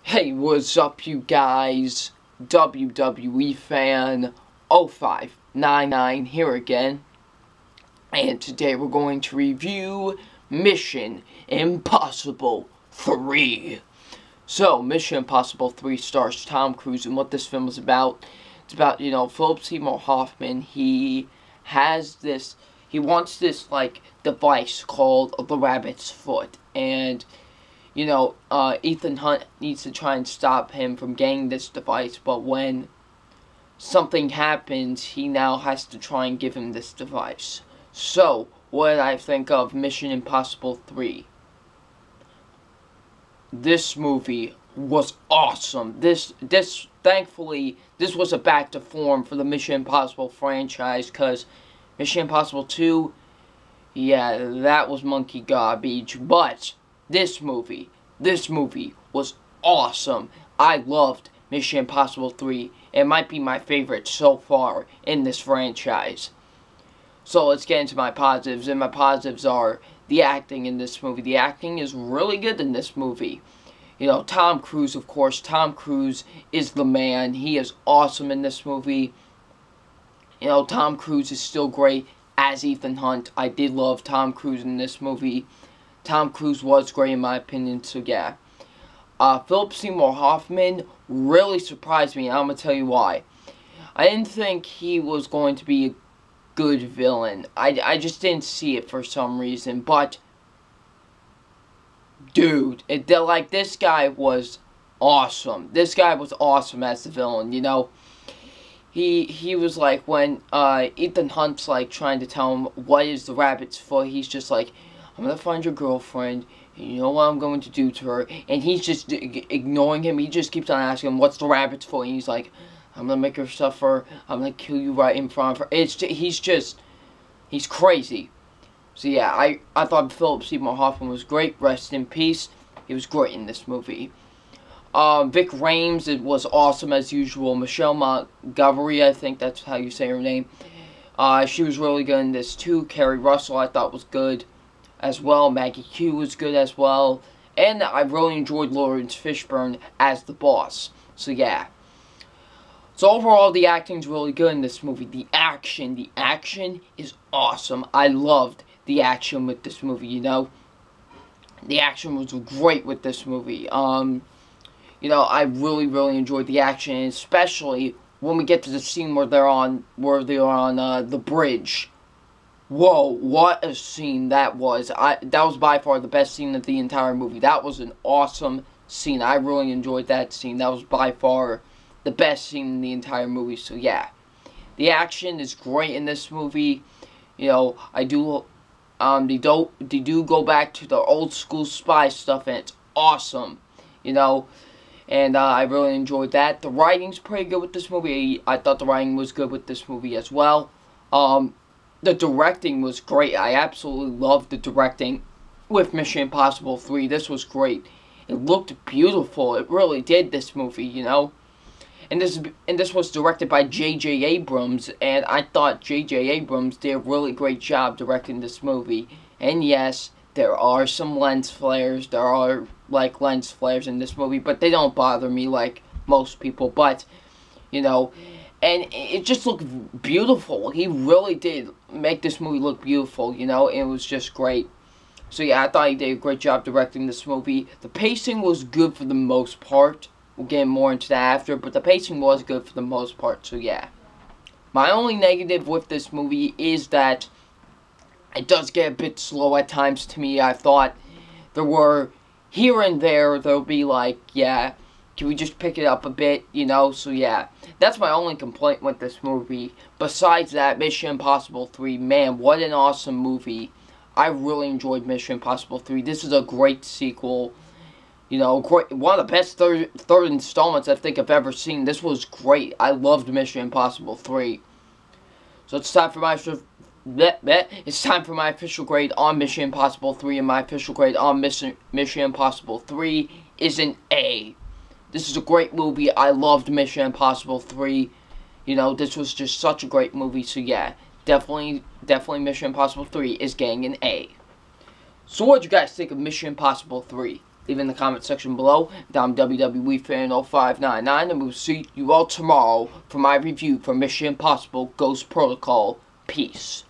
Hey, what's up, you guys? WWE fan 0599 here again. And today we're going to review Mission Impossible 3. So, Mission Impossible 3 stars Tom Cruise, and what this film is about, it's about, Philip Seymour Hoffman. He wants this, device called the Rabbit's Foot, and Ethan Hunt needs to try and stop him from getting this device, but when something happens, he now has to try and give him this device. So, what did I think of Mission Impossible 3? This movie was awesome. Thankfully, this was a back to form for the Mission Impossible franchise, because Mission Impossible 2, yeah, that was monkey garbage, but this movie was awesome. I loved Mission Impossible 3. It might be my favorite so far in this franchise. So let's get into my positives, and my positives are the acting in this movie. The acting is really good in this movie. Tom Cruise, of course. Tom Cruise is the man. He is awesome in this movie. Tom Cruise is still great as Ethan Hunt. I did love Tom Cruise in this movie. Tom Cruise was great in my opinion, so yeah. Philip Seymour Hoffman really surprised me, and I'm going to tell you why. I didn't think he was going to be a good villain. I just didn't see it for some reason, but dude, this guy was awesome. This guy was awesome as the villain, He was like, when Ethan Hunt's trying to tell him what is the Rabbit's Foot, he's just like, I'm going to find your girlfriend, and you know what I'm going to do to her, and he's just ignoring him. He just keeps on asking him, what's the Rabbit's Foot, and he's like, I'm going to make her suffer, I'm going to kill you right in front of her. He's crazy. So yeah, I thought Philip Seymour Hoffman was great, rest in peace. He was great in this movie. Ving Rhames, it was awesome as usual. Michelle Montgomery, I think that's how you say her name. She was really good in this too. Kerry Russell, I thought was good as well. Maggie Q was good as well. And I really enjoyed Lawrence Fishburne as the boss. So yeah. So overall, the acting's really good in this movie. The action is awesome. I loved the action with this movie, The action was great with this movie. I really enjoyed the action, especially when we get to the scene where they're on the bridge. Whoa, what a scene that was. That was by far the best scene of the entire movie. That was an awesome scene. I really enjoyed that scene. That was by far the best scene in the entire movie. So yeah, the action is great in this movie. They do go back to the old school spy stuff, and it's awesome. And I really enjoyed that. The writing's pretty good with this movie. I thought the writing was good with this movie as well. The directing was great. I absolutely loved the directing with Mission Impossible 3. This was great. It looked beautiful. It really did, this movie, And this was directed by J.J. Abrams, and I thought J.J. Abrams did a really great job directing this movie. And yes, there are some lens flares. There are, lens flares in this movie, but they don't bother me like most people. But, and it just looked beautiful. He really did make this movie look beautiful, It was just great. So yeah, I thought he did a great job directing this movie. The pacing was good for the most part. We'll get more into that after, but the pacing was good for the most part, so yeah. My only negative with this movie is that it does get a bit slow at times to me. I thought there were, here and there'll be yeah, can we just pick it up a bit, so yeah. That's my only complaint with this movie. Besides that, Mission Impossible 3, man, what an awesome movie. I really enjoyed Mission Impossible 3. This is a great sequel. Great, one of the best third installments I think I've ever seen. This was great. I loved Mission Impossible 3. So it's time for my official grade on Mission Impossible 3, and my official grade on Mission Impossible 3 is an A. This is a great movie. I loved Mission Impossible 3. This was just such a great movie. So yeah, definitely Mission Impossible 3 is getting an A. So what did you guys think of Mission Impossible 3? leave in the comment section below. I'm WWE Fan 0599, and we'll see you all tomorrow for my review for Mission Impossible Ghost Protocol. Peace.